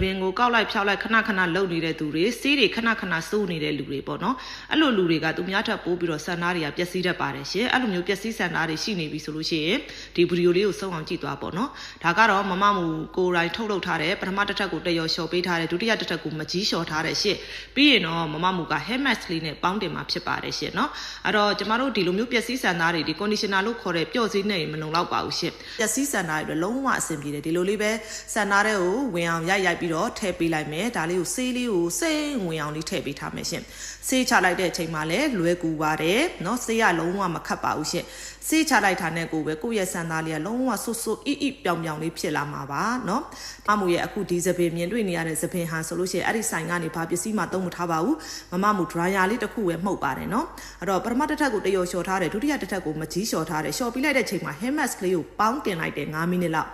ပင်ကိုကောက်လိုက်ဖြောက်လိုက်ခဏခဏလှုပ်နေတဲ့သူတွေစေးတွေခဏခဏစိုးနေတဲ့လူတွေပေါ့နော်အဲ့လိုလူတွေကသူများထပ်ပိုးပြီးတော့ဆန္ဒတွေကပျက်စီးတတ်ပါတယ်ရှင်အဲ့လိုမျိုးပျက်စီးဆန္ဒတွေရှိနေပြီဆိုလို့ရှိရင်ဒီဗီဒီယိုလေးကိုဆုံးအောင်ကြည့်သွားပေါ့နော်ဒါကတော့မမမူကိုယ်တိုင်ထုတ်လုပ်ထားတဲ့ပထမတစ်ထပ်ကိုတက်ရော်လျှော်ပေးထားတဲ့ဒုတိယတစ်ထပ်ကိုမကြီးလျှော်ထားတဲ့ရှင်ပြီးရင်တော့မမမူက hair mask လေးနဲ့ပေါင်းတင်မှာဖြစ်ပါတယ်ရှင်နော်အဲ့တော့ကျမတို့ဒီလိုမျိုးပျက်စီးဆန္ဒတွေဒီ conditioner လို့ခေါ်တဲ့ပျော့စည်းနေမလုံလောက်ပါဘူးရှင်ပျက်စီးဆန္ဒတွေလုံးဝအဆင်ပြေတယ်ဒီလိုလေးပဲဆန္ဒတွေကိုဝင်အောင်ရိုက်ပြီးတော့ထည့်ပေးလိုက်မယ်ဒါလေးကိုဆေးလေးကိုစိတ်ဝင်အောင်လေးထည့်ပေးထားမယ်ရှင်ဆေးချလိုက်တဲ့အချိန်မှာလည်းလွယ်ကူပါတယ်เนาะဆေးကလုံးဝမခတ်ပါဘူးရှင်ဆေးချလိုက်တာနဲ့ကိုပဲကိုယ့်ရဲ့ဆန္ဒလေးကလုံးဝဆွတ်ဆွတ်အီပြောင်ပြောင်လေးဖြစ်လာမှာပါเนาะမမူရဲ့အခုဒီသပင်မြင်တွေ့နေရတဲ့သပင်ဟာဆိုလို့ရှိရင်အဲ့ဒီဆိုင်ကနေဘာပစ္စည်းမှသုံးမထားပါဘူးမမမူ dryer လေးတစ်ခုပဲမှုတ်ပါတယ်เนาะအဲ့တော့ပထမတစ်ထပ်ကိုတရော်လျှော်ထားတယ်ဒုတိယတစ်ထပ်ကိုမကြီးလျှော်ထားတယ်လျှော်ပြီးလိုက်တဲ့အချိန်မှာ hair mask လေးကိုပေါင်းတင်လိုက်တယ်9မိနစ်လောက်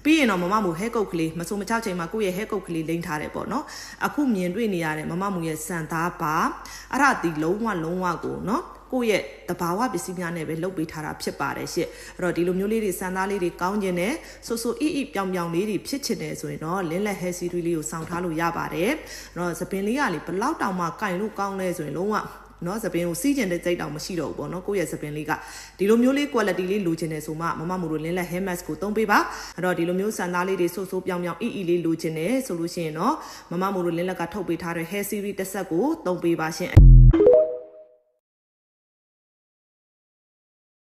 ပြီးရင်တော့မမမူ hair coat ကလေးမစုံမချောက်ချိန်မှာကိုယ့်ရဲ့ hair coat ကလေးလိမ့်ထားတယ်ပေါ့နော်အခုမြင်တွေ့နေရတဲ့မမမူရဲ့စံသားပါအဲ့ဒါဒီလုံးဝကိုနော်ကိုယ့်ရဲ့တဘာဝပစ္စည်းများနဲ့ပဲလုပ်ပေးထားတာဖြစ်ပါတယ်ရှင့်အဲ့တော့ဒီလိုမျိုးလေးတွေစံသားလေးတွေကောင်းကျင်တယ်ဆိုပြောင်ပြောင်လေးတွေဖြစ်ချင်တယ်ဆိုရင်တော့လင်းလက် hair series လေးကိုစောင့်ထားလို့ရပါတယ်အဲ့တော့သပင်လေးကလေဘလောက်တောင်မှကင်လို့ကောင်းလဲဆိုရင်လုံးဝနော်သပင်ကိုစီးကျင်တဲ့စိတ်တောင်မရှိတော့ဘူးပေါ့နော်ကိုယ့်ရဲ့သပင်လေးကဒီလိုမျိုးလေး quality လေးလိုချင်တယ်ဆိုမှမမမူတို့လင်းလက် hair mask ကိုသုံးပေးပါအဲ့တော့ဒီလိုမျိုးစံသားလေးတွေဆိုပြောင်ပြောင်အီလေးလိုချင်တယ်ဆိုလို့ရှိရင်တော့မမမူတို့လင်းလက်ကထုတ်ပေးထားတဲ့ hair series တစ်ဆက်ကိုသုံးပေးပါရှင်